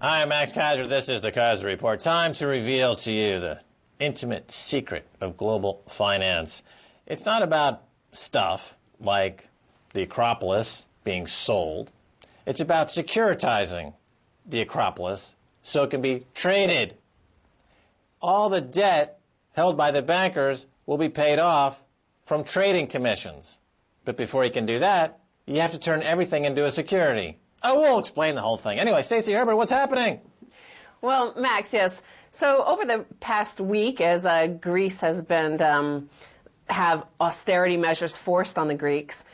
Hi, I'm Max Keiser. This is the Keiser Report. Time to reveal to you the intimate secret of global finance. It's not about stuff like the Acropolis being sold. It's about securitizing the Acropolis so it can be traded. All the debt held by the bankers will be paid off from trading commissions. But before you can do that, you have to turn everything into a security. Oh, we'll explain the whole thing. Anyway, Stacy Herbert, what's happening? Well, Max, yes. So over the past week, as Greece has been have austerity measures forced on the Greeks,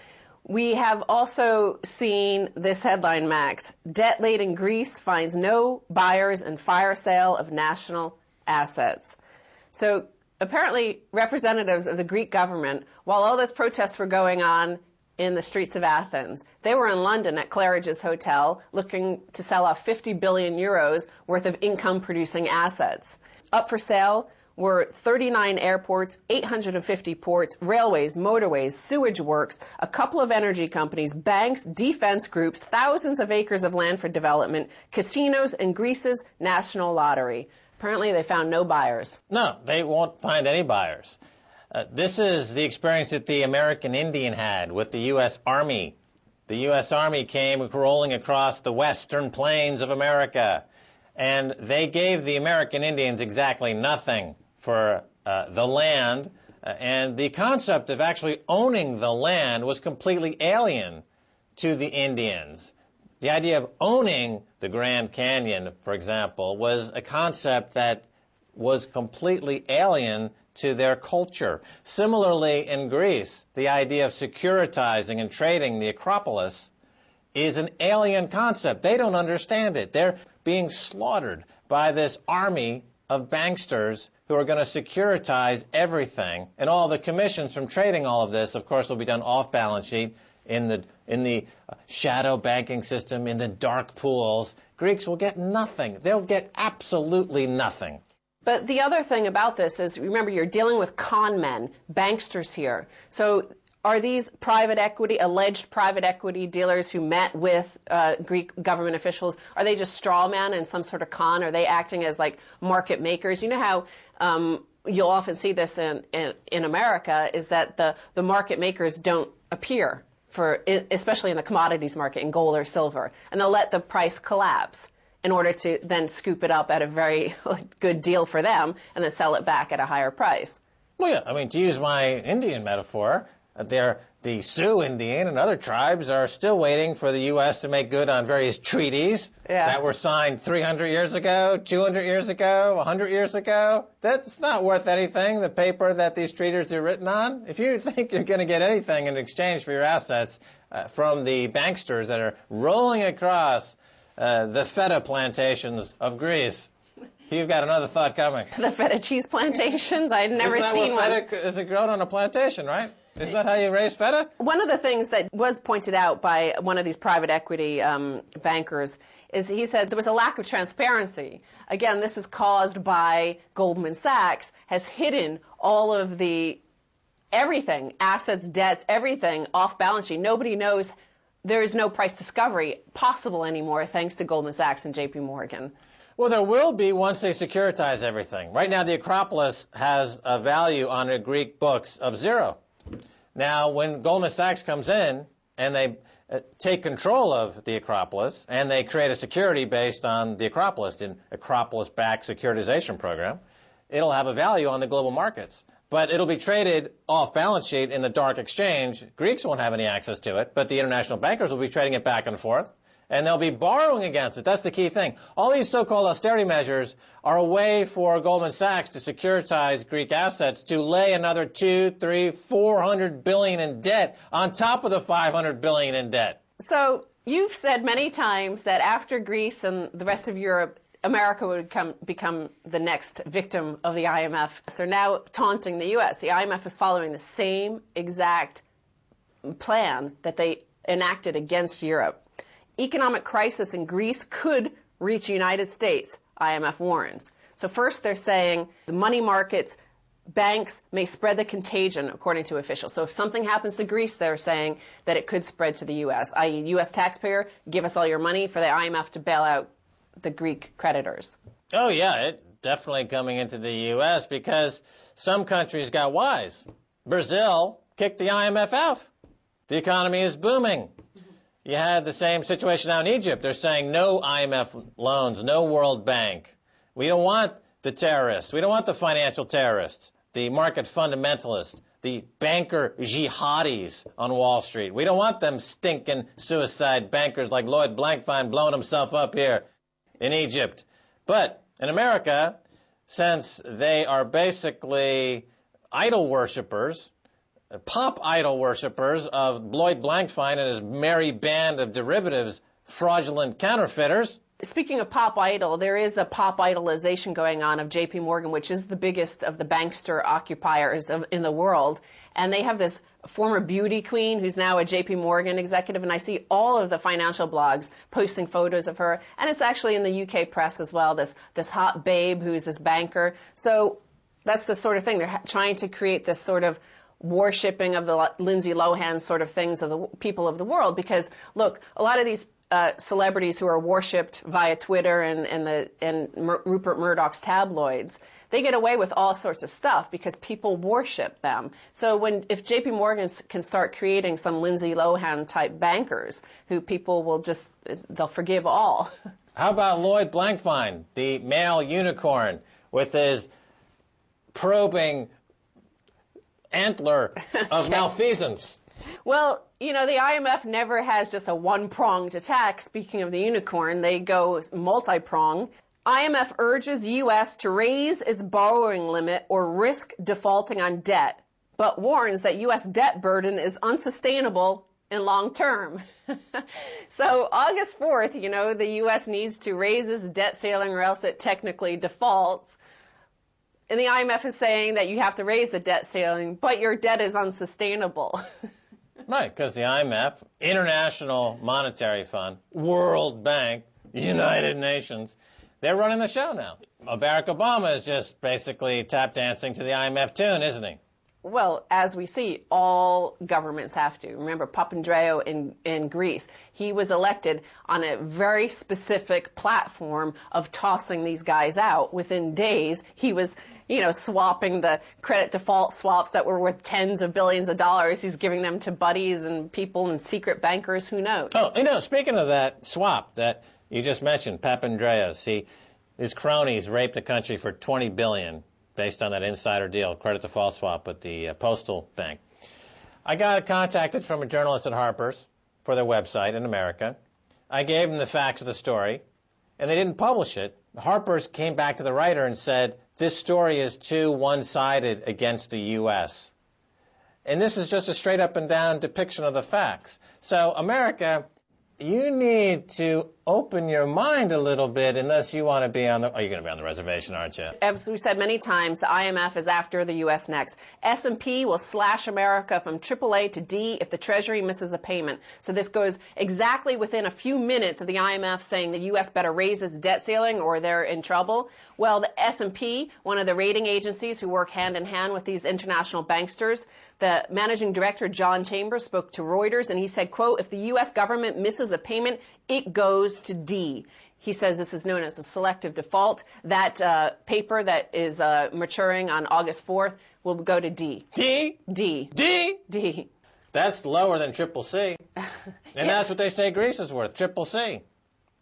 we have also seen this headline, Max: debt-laden Greece finds no buyers in fire sale of national assets. So apparently representatives of the Greek government, while all those protests were going on in the streets of Athens, they were in London at Claridge's Hotel looking to sell off 50 billion euros worth of income-producing assets. Up for sale were 39 airports, 850 ports, railways, motorways, sewage works, a couple of energy companies, banks, defense groups, thousands of acres of land for development, casinos, and Greece's national lottery. Apparently they found no buyers. No, they won't find any buyers. This is the experience that the American Indian had with the U.S. Army. The U.S. Army came rolling across the western plains of America, and they gave the American Indians exactly nothing for the land, and the concept of actually owning the land was completely alien to the Indians. The idea of owning the Grand Canyon, for example, was a concept that was completely alien to their culture. Similarly, in Greece, the idea of securitizing and trading the Acropolis is an alien concept. They don't understand it. They're being slaughtered by this army of banksters who are going to securitize everything. And all the commissions from trading all of this, of course, will be done off balance sheet in the shadow banking system, in the dark pools. Greeks will get nothing. They'll get absolutely nothing. But the other thing about this is, remember, you're dealing with con men, banksters here. So are these private equity, alleged private equity dealers who met with Greek government officials, are they just straw men and some sort of con? Are they acting as like market makers? You know how you'll often see this in America, is that the market makers don't appear, especially in the commodities market, in gold or silver, and they'll let the price collapse in order to then scoop it up at a very good deal for them and then sell it back at a higher price. Well, yeah, I mean, to use my Indian metaphor, the Sioux Indian and other tribes are still waiting for the U.S. to make good on various treaties that were signed 300 years ago, 200 years ago, 100 years ago. That's not worth anything, the paper that these treaties are written on. If you think you're going to get anything in exchange for your assets from the banksters that are rolling across the feta plantations of Greece, you've got another thought coming. The feta cheese plantations? I'd never seen one. Feta is grown on a plantation, right? Isn't that how you raise feta? One of the things that was pointed out by one of these private equity bankers is he said there was a lack of transparency. Again, this is caused by Goldman Sachs has hidden all of the everything, assets, debts, everything off balance sheet. Nobody knows. There is no price discovery possible anymore thanks to Goldman Sachs and J.P. Morgan. Well, there will be once they securitize everything. Right now, the Acropolis has a value on the Greek books of 0. Now, when Goldman Sachs comes in and they take control of the Acropolis and they create a security based on the Acropolis, an Acropolis-backed securitization program, it'll have a value on the global markets. But it'll be traded off balance sheet in the dark exchange. Greeks won't have any access to it, but the international bankers will be trading it back and forth, and they'll be borrowing against it. That's the key thing. All these so-called austerity measures are a way for Goldman Sachs to securitize Greek assets, to lay another 200, 300, 400 billion in debt on top of the 500 billion in debt. So you've said many times that after Greece and the rest of Europe, America would become the next victim of the IMF. So now taunting the U.S. The IMF is following the same exact plan that they enacted against Europe. Economic crisis in Greece could reach the United States, IMF warns. So first they're saying the money markets, banks may spread the contagion, according to officials. So if something happens to Greece, they're saying that it could spread to the U.S., i.e. U.S. taxpayer, give us all your money for the IMF to bail out the Greek creditors. Oh, yeah, it definitely coming into the U.S. because some countries got wise. Brazil kicked the IMF out. The economy is booming. You had the same situation now in Egypt. They're saying no IMF loans, no World Bank. We don't want the terrorists. We don't want the financial terrorists, the market fundamentalists, the banker jihadis on Wall Street. We don't want them stinking suicide bankers like Lloyd Blankfein blowing himself up here in Egypt. But in America, since they are basically idol worshippers, pop idol worshippers of Lloyd Blankfein and his merry band of derivatives, fraudulent counterfeiters. Speaking of pop idol, there is a pop idolization going on of JP Morgan, which is the biggest of the bankster occupiers in the world. And they have this former beauty queen who's now a JP Morgan executive. And I see all of the financial blogs posting photos of her. And it's actually in the UK press as well, this hot babe who's this banker. So that's the sort of thing. They're trying to create this sort of worshipping of the Lindsay Lohan sort of things of the people of the world. Because, look, a lot of these celebrities who are worshipped via Twitter and Rupert Murdoch's tabloids, they get away with all sorts of stuff because people worship them. So if JP Morgan can start creating some Lindsay Lohan type bankers who people will they'll forgive all. How about Lloyd Blankfein, the male unicorn with his probing antler of malfeasance? Well, the IMF never has just a one-pronged attack. Speaking of the unicorn, they go multi-pronged. IMF urges U.S. to raise its borrowing limit or risk defaulting on debt, but warns that U.S. debt burden is unsustainable in long term. So August 4th, the U.S. needs to raise its debt ceiling or else it technically defaults. And the IMF is saying that you have to raise the debt ceiling, but your debt is unsustainable. Right, because the IMF, International Monetary Fund, World Bank, United Nations, they're running the show now. Barack Obama is just basically tap dancing to the IMF tune, isn't he? Well, as we see, all governments have to. Remember Papandreou in Greece. He was elected on a very specific platform of tossing these guys out. Within days, he was, swapping the credit default swaps that were worth tens of billions of dollars. He's giving them to buddies and people and secret bankers. Who knows? Oh, speaking of that swap that you just mentioned, Papandreou, his cronies raped the country for $20 billion. Based on that insider deal, credit default swap with the postal bank. I got contacted from a journalist at Harper's for their website in America. I gave them the facts of the story, and they didn't publish it. Harper's came back to the writer and said, this story is too one-sided against the U.S. And this is just a straight up and down depiction of the facts. So, America, you need to open your mind a little bit unless you want to be on the... Oh, you're going to be on the reservation, aren't you? As we said many times, the IMF is after the U.S. next. S&P will slash America from AAA to D if the Treasury misses a payment. So this goes exactly within a few minutes of the IMF saying the U.S. better raise its debt ceiling or they're in trouble. Well, the S&P, one of the rating agencies who work hand in hand with these international banksters, the managing director, John Chambers, spoke to Reuters and he said, quote, if the U.S. government misses a payment, it goes to D. He says this is known as a selective default. That paper that is maturing on August 4th will go to D. D? D. D? D. That's lower than triple C. And that's what they say Greece is worth, triple C.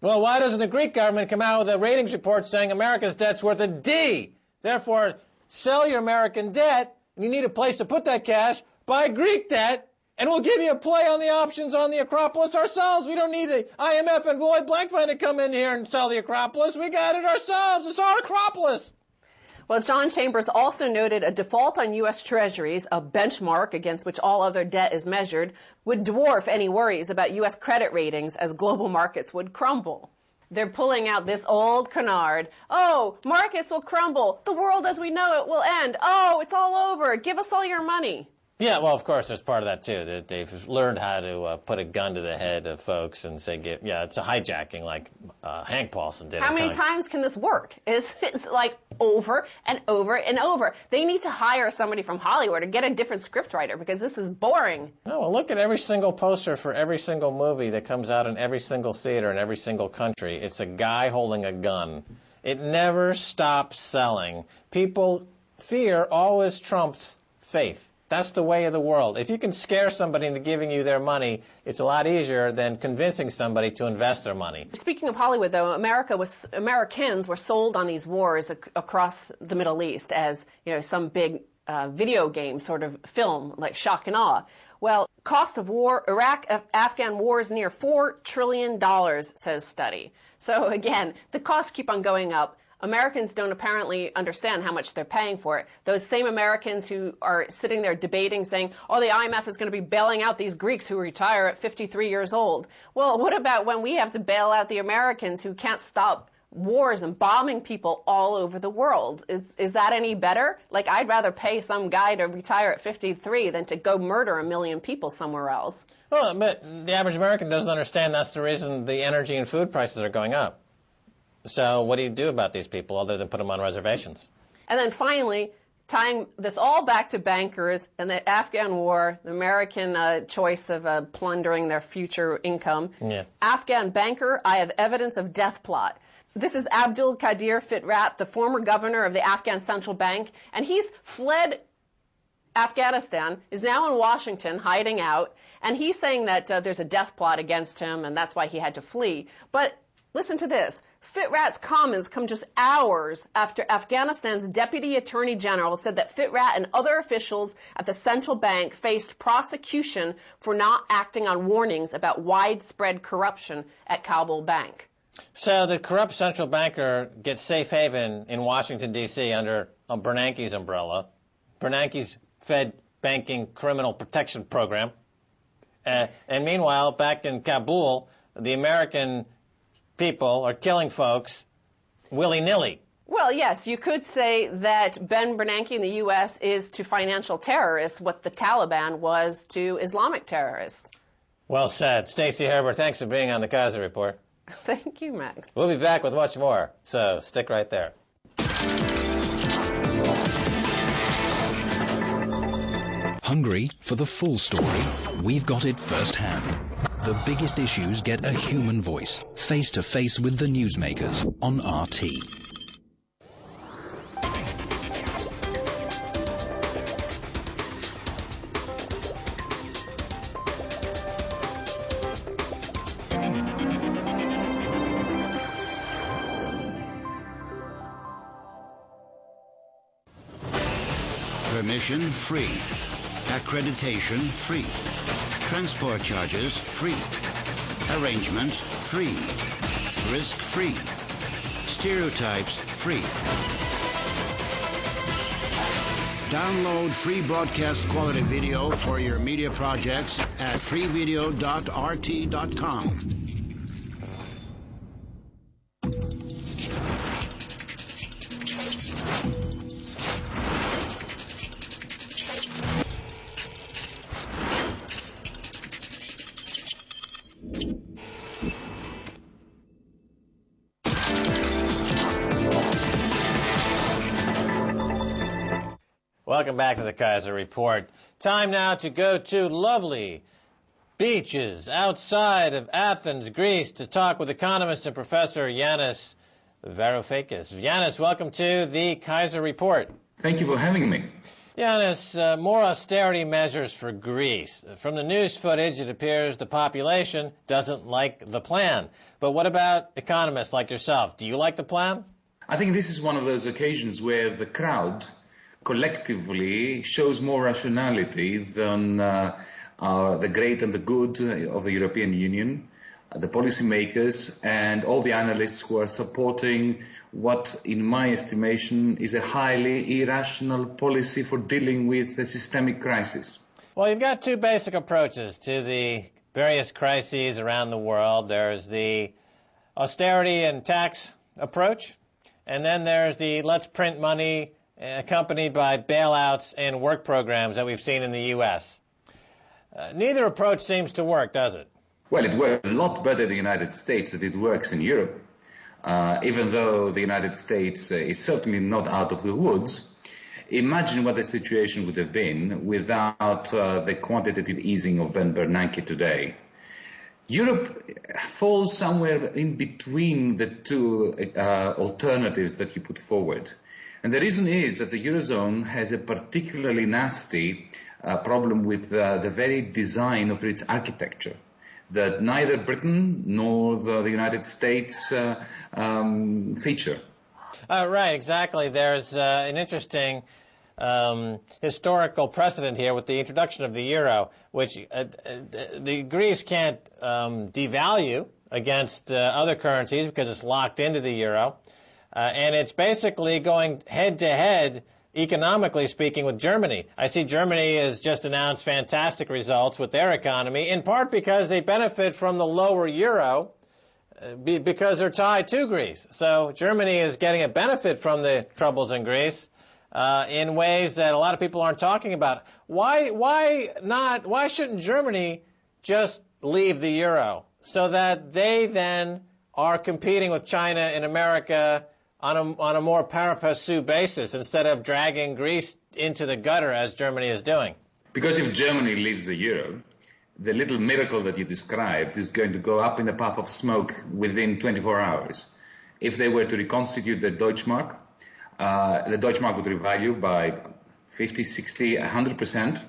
Well, why doesn't the Greek government come out with a ratings report saying America's debt's worth a D? Therefore, sell your American debt, and you need a place to put that cash, buy Greek debt, and we'll give you a play on the options on the Acropolis ourselves. We don't need the IMF and Lloyd Blankfein to come in here and sell the Acropolis. We got it ourselves. It's our Acropolis. Well, John Chambers also noted a default on U.S. Treasuries, a benchmark against which all other debt is measured, would dwarf any worries about U.S. credit ratings as global markets would crumble. They're pulling out this old canard. Oh, markets will crumble. The world as we know it will end. Oh, it's all over. Give us all your money. Yeah, well, of course, there's part of that, too, that they've learned how to put a gun to the head of folks and say, yeah, it's a hijacking like Hank Paulson did. How many times can this work? It's like over and over and over. They need to hire somebody from Hollywood or get a different scriptwriter because this is boring. No, well, look at every single poster for every single movie that comes out in every single theater in every single country. It's a guy holding a gun. It never stops selling. Fear always trumps faith. That's the way of the world. If you can scare somebody into giving you their money, it's a lot easier than convincing somebody to invest their money. Speaking of Hollywood, though, Americans were sold on these wars across the Middle East as, some big video game sort of film, like shock and awe. Well, cost of war, Afghan war is near $4 trillion, says study. So again, the costs keep on going up. Americans don't apparently understand how much they're paying for it. Those same Americans who are sitting there debating, saying, the IMF is going to be bailing out these Greeks who retire at 53 years old. Well, what about when we have to bail out the Americans who can't stop wars and bombing people all over the world? Is that any better? Like, I'd rather pay some guy to retire at 53 than to go murder 1 million people somewhere else. Well, but the average American doesn't understand that's the reason the energy and food prices are going up. So what do you do about these people other than put them on reservations? And then finally, tying this all back to bankers and the Afghan war, the American choice of plundering their future income. Yeah. Afghan banker, I have evidence of death plot. This is Abdul Qadir Fitrat, the former governor of the Afghan Central Bank, and he's fled Afghanistan, is now in Washington hiding out, and he's saying that there's a death plot against him and that's why he had to flee. But listen to this. Fitrat's comments come just hours after Afghanistan's Deputy Attorney General said that Fitrat and other officials at the central bank faced prosecution for not acting on warnings about widespread corruption at Kabul Bank. So the corrupt central banker gets safe haven in Washington, D.C. under Bernanke's umbrella. Bernanke's Fed Banking Criminal Protection Program. And meanwhile, back in Kabul, the American people are killing folks willy-nilly. Well, yes, you could say that Ben Bernanke in the U.S. is to financial terrorists what the Taliban was to Islamic terrorists. Well said. Stacy Herbert, thanks for being on the Keiser Report. Thank you, Max. We'll be back with much more, so stick right there. Hungry for the full story? We've got it firsthand. The biggest issues get a human voice, face-to-face with the newsmakers on RT. Permission free. Accreditation free. Transport charges free. Arrangement free. Risk free. Stereotypes free. Download free broadcast quality video for your media projects at freevideo.rt.com. Welcome back to the Keiser Report. Time now to go to lovely beaches outside of Athens, Greece, to talk with economist and professor Yanis Varoufakis. Yanis, welcome to the Keiser Report. Thank you for having me. Yanis, more austerity measures for Greece. From the news footage, it appears the population doesn't like the plan. But what about economists like yourself? Do you like the plan? I think this is one of those occasions where the crowd collectively shows more rationality than the great and the good of the European Union, the policymakers, and all the analysts who are supporting what, in my estimation, is a highly irrational policy for dealing with a systemic crisis. Well, you've got two basic approaches to the various crises around the world. There's the austerity and tax approach, and then there's the let's print money accompanied by bailouts and work programs that we've seen in the U.S. Neither approach seems to work, does it? Well, it works a lot better in the United States than it works in Europe. Even though the United States is certainly not out of the woods, imagine what the situation would have been without the quantitative easing of Ben Bernanke today. Europe falls somewhere in between the two alternatives that you put forward. And the reason is that the Eurozone has a particularly nasty problem with the very design of its architecture, that neither Britain nor the United States feature. Right, exactly. There's an interesting historical precedent here with the introduction of the euro, which the Greece can't devalue against other currencies because it's locked into the euro. And it's basically going head-to-head, economically speaking, with Germany. I see Germany has just announced fantastic results with their economy, in part because they benefit from the lower euro because they're tied to Greece. So Germany is getting a benefit from the troubles in Greece in ways that a lot of people aren't talking about. Why shouldn't Germany just leave the euro so that they then are competing with China and America on a more pari passu basis instead of dragging Greece into the gutter as Germany is doing? Because if Germany leaves the euro, the little miracle that you described is going to go up in a puff of smoke within 24 hours. If they were to reconstitute the Deutschmark would revalue by 50, 60, 100%,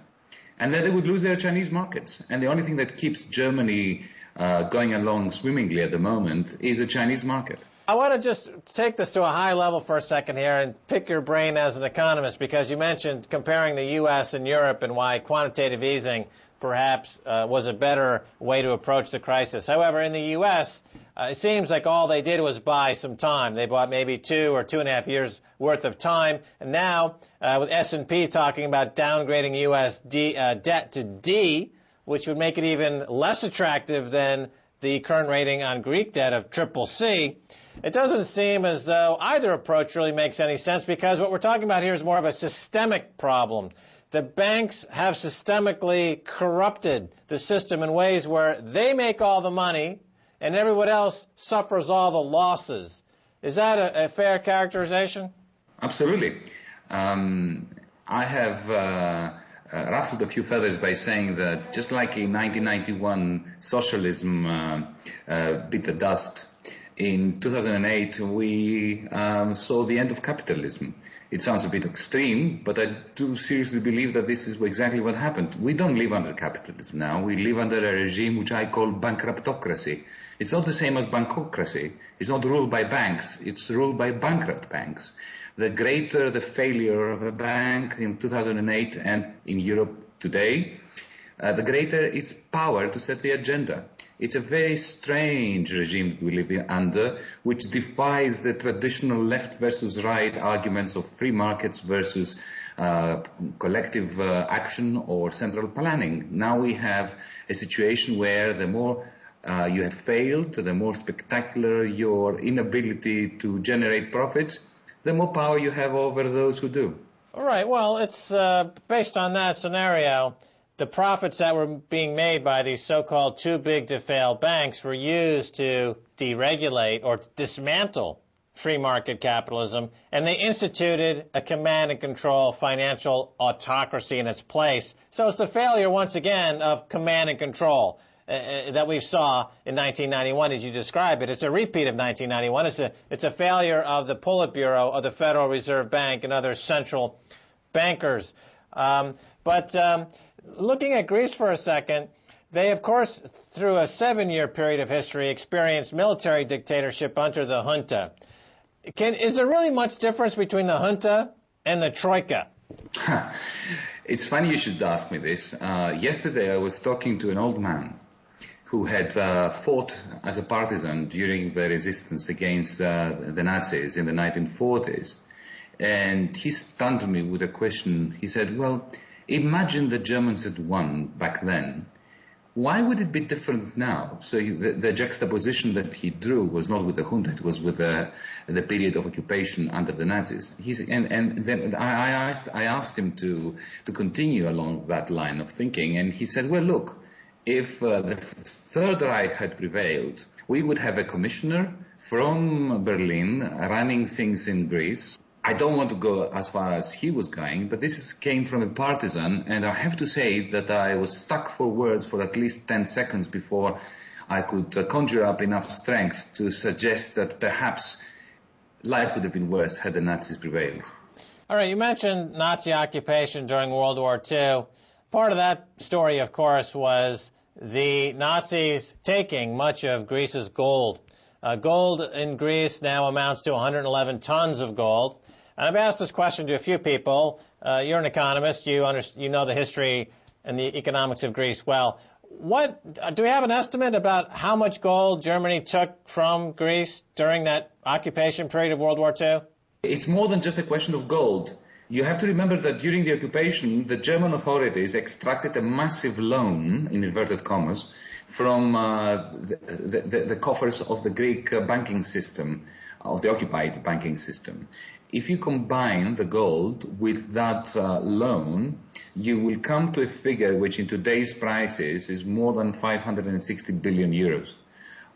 and then they would lose their Chinese markets. And the only thing that keeps Germany going along swimmingly at the moment is the Chinese market. I want to just take this to a high level for a second here and pick your brain as an economist, because you mentioned comparing the U.S. and Europe and why quantitative easing perhaps was a better way to approach the crisis. However, in the U.S., it seems like all they did was buy some time. They bought maybe 2 or 2.5 years worth of time. And now, with S&P talking about downgrading U.S. debt to D, which would make it even less attractive than the current rating on Greek debt of CCC, it doesn't seem as though either approach really makes any sense, because what we're talking about here is more of a systemic problem. The banks have systemically corrupted the system in ways where they make all the money and everyone else suffers all the losses. Is that a fair characterization? Absolutely. I have ruffled a few feathers by saying that just like in 1991 socialism bit the dust, in 2008 we saw the end of capitalism. It sounds a bit extreme, but I do seriously believe that this is exactly what happened. We don't live under capitalism now. We live under a regime which I call bankruptocracy. It's not the same as bankocracy. It's not ruled by banks. It's ruled by bankrupt banks. The greater the failure of a bank in 2008 and in Europe today, the greater its power to set the agenda. It's a very strange regime that we live under, which defies the traditional left versus right arguments of free markets versus collective action or central planning. Now we have a situation where the more you have failed, the more spectacular your inability to generate profits, the more power you have over those who do. All right. Well, it's based on that scenario. The profits that were being made by these so-called too-big-to-fail banks were used to deregulate or dismantle free market capitalism, and they instituted a command-and-control financial autocracy in its place. So it's the failure, once again, of command and control that we saw in 1991, as you describe it. It's a repeat of 1991. It's a failure of the Politburo, of the Federal Reserve Bank, and other central bankers. Looking at Greece for a second, they, of course, through a 7-year period of history, experienced military dictatorship under the junta. Is there really much difference between the junta and the troika? It's funny you should ask me this. Yesterday I was talking to an old man who had fought as a partisan during the resistance against the Nazis in the 1940s. And he stunned me with a question. He said, well, imagine the Germans had won back then. Why would it be different now? So the juxtaposition that he drew was not with the junta, it was with the period of occupation under the Nazis. And then I asked him to continue along that line of thinking, and he said, well, look, if the Third Reich had prevailed, we would have a commissioner from Berlin running things in Greece. I don't want to go as far as he was going, but this came from a partisan, and I have to say that I was stuck for words for at least 10 seconds before I could conjure up enough strength to suggest that perhaps life would have been worse had the Nazis prevailed. All right, you mentioned Nazi occupation during World War II. Part of that story, of course, was the Nazis taking much of Greece's gold. Gold in Greece now amounts to 111 tons of gold. And I've asked this question to a few people. You're an economist. You know the history and the economics of Greece well. Do we have an estimate about how much gold Germany took from Greece during that occupation period of World War II? It's more than just a question of gold. You have to remember that during the occupation, the German authorities extracted a massive loan, in inverted commas, from the coffers of the Greek banking system, of the occupied banking system. If you combine the gold with that loan, you will come to a figure which in today's prices is more than 560 billion euros.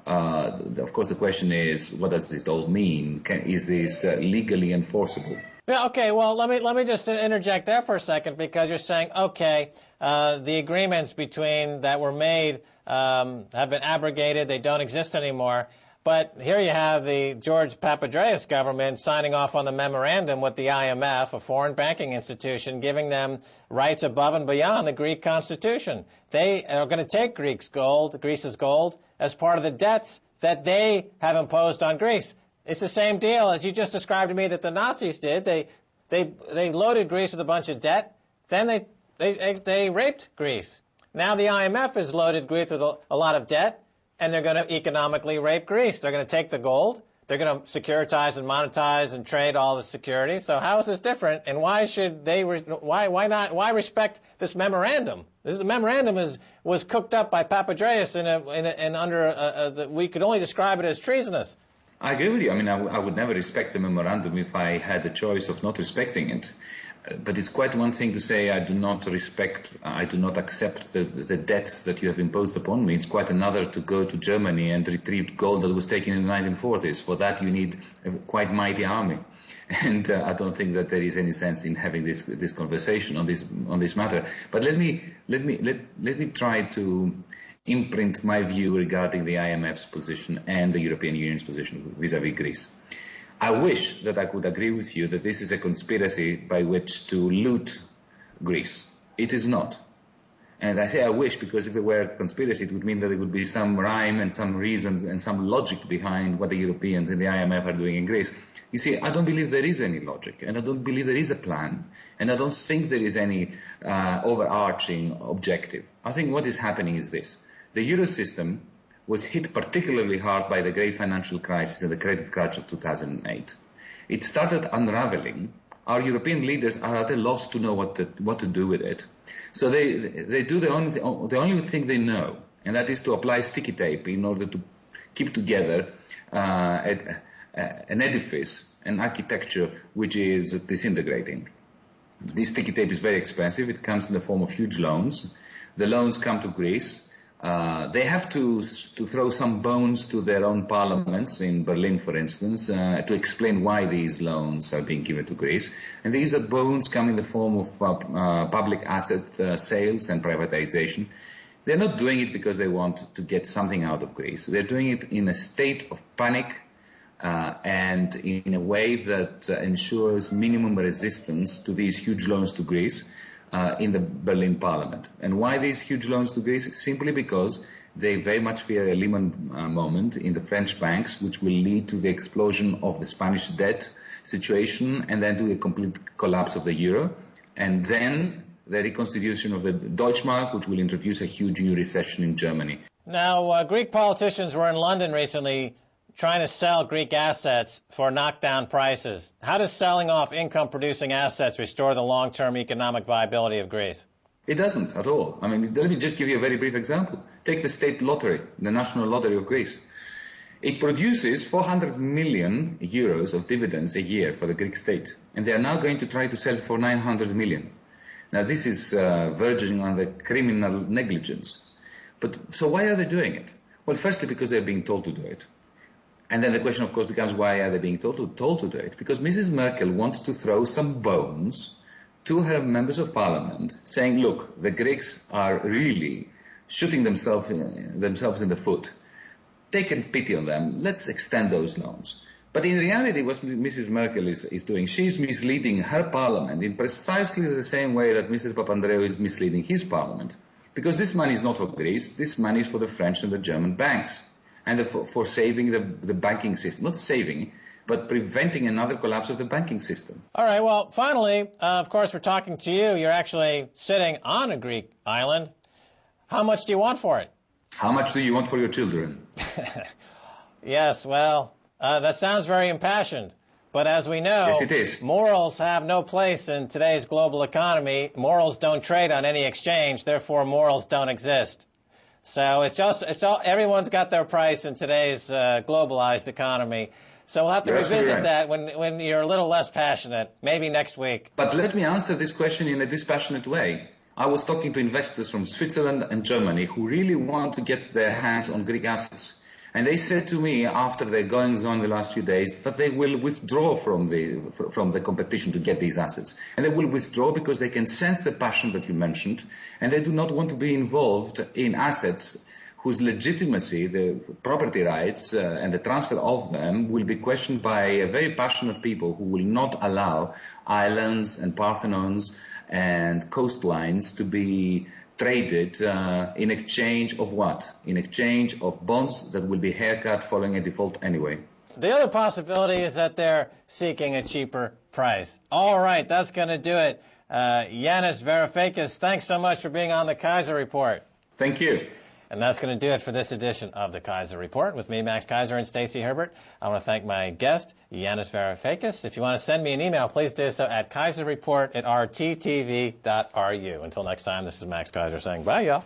Of course, the question is, what does this all mean? Is this legally enforceable? Yeah, okay, well, let me just interject there for a second, because you're saying, okay, the agreements that were made have been abrogated, they don't exist anymore. But here you have the George Papandreou government signing off on the memorandum with the IMF, a foreign banking institution, giving them rights above and beyond the Greek constitution. They are going to take Greece's gold, as part of the debts that they have imposed on Greece. It's the same deal as you just described to me that the Nazis did. They loaded Greece with a bunch of debt, then they raped Greece. Now the IMF has loaded Greece with a lot of debt, and they're going to economically rape Greece. They're going to take the gold. They're going to securitize and monetize and trade all the securities. So how is this different? And why should they? Why respect this memorandum? This memorandum was cooked up by Papandreou we could only describe it as treasonous. I agree with you. I mean, I would never respect the memorandum if I had a choice of not respecting it. But it's quite one thing to say I do not accept the debts that you have imposed upon me. It's quite another to go to Germany and retrieve gold that was taken in the 1940s. For that, you need a quite mighty army. And I don't think that there is any sense in having this conversation on this matter. But let me try to imprint my view regarding the IMF's position and the European Union's position vis-à-vis Greece. I wish that I could agree with you that this is a conspiracy by which to loot Greece. It is not. And I say I wish because if it were a conspiracy, it would mean that there would be some rhyme and some reasons and some logic behind what the Europeans and the IMF are doing in Greece. You see, I don't believe there is any logic, and I don't believe there is a plan, and I don't think there is any overarching objective. I think what is happening is this. The Euro system was hit particularly hard by the great financial crisis and the credit crunch of 2008. It started unraveling. Our European leaders are at a loss to know what to do with it. So they do the only thing they know, and that is to apply sticky tape in order to keep together an edifice, an architecture which is disintegrating. This sticky tape is very expensive. It comes in the form of huge loans. The loans come to Greece. They have to throw some bones to their own parliaments in Berlin, for instance, to explain why these loans are being given to Greece. And these bones come in the form of public asset sales and privatization. They're not doing it because they want to get something out of Greece. They're doing it in a state of panic and in a way that ensures minimum resistance to these huge loans to Greece. In the Berlin Parliament. And why these huge loans to Greece? Simply because they very much fear a Lehman moment in the French banks, which will lead to the explosion of the Spanish debt situation and then to a complete collapse of the euro. And then the reconstitution of the Deutschmark, which will introduce a huge new recession in Germany. Now, Greek politicians were in London recently trying to sell Greek assets for knockdown prices. How does selling off income-producing assets restore the long-term economic viability of Greece? It doesn't at all. I mean, let me just give you a very brief example. Take the state lottery, the national lottery of Greece. It produces 400 million euros of dividends a year for the Greek state, and they are now going to try to sell it for 900 million. Now, this is verging on the criminal negligence. But so why are they doing it? Well, firstly, because they're being told to do it. And then the question, of course, becomes why are they being told to do it? Because Mrs. Merkel wants to throw some bones to her members of parliament, saying, look, the Greeks are really shooting themselves in the foot. Take pity on them. Let's extend those loans. But in reality, what Mrs. Merkel is doing, she's misleading her parliament in precisely the same way that Mr. Papandreou is misleading his parliament. Because this money is not for Greece, this money is for the French and the German banks. And for saving the banking system. Not saving, but preventing another collapse of the banking system. All right, well, finally, of course, we're talking to you. You're actually sitting on a Greek island. How much do you want for it? How much do you want for your children? Yes, well, that sounds very impassioned. But as we know, yes, it is. Morals have no place in today's global economy. Morals don't trade on any exchange. Therefore, morals don't exist. So everyone's got their price in today's globalized economy. So we'll have to revisit that when you're a little less passionate, maybe next week. But let me answer this question in a dispassionate way. I was talking to investors from Switzerland and Germany who really want to get their hands on Greek assets. And they said to me after their goings-on the last few days that they will withdraw from the competition to get these assets. And they will withdraw because they can sense the passion that you mentioned, and they do not want to be involved in assets whose legitimacy, the property rights and the transfer of them will be questioned by very passionate people who will not allow islands and Parthenons and coastlines to be traded in exchange of what? In exchange of bonds that will be haircut following a default anyway. The other possibility is that they're seeking a cheaper price. All right, that's going to do it. Yanis Varoufakis, thanks so much for being on the Keiser Report. Thank you. And that's going to do it for this edition of the Keiser Report with me, Max Keiser, and Stacy Herbert. I want to thank my guest, Yanis Varoufakis. If you want to send me an email, please do so at keiserreport@rttv.ru. Until next time, this is Max Keiser saying bye, y'all.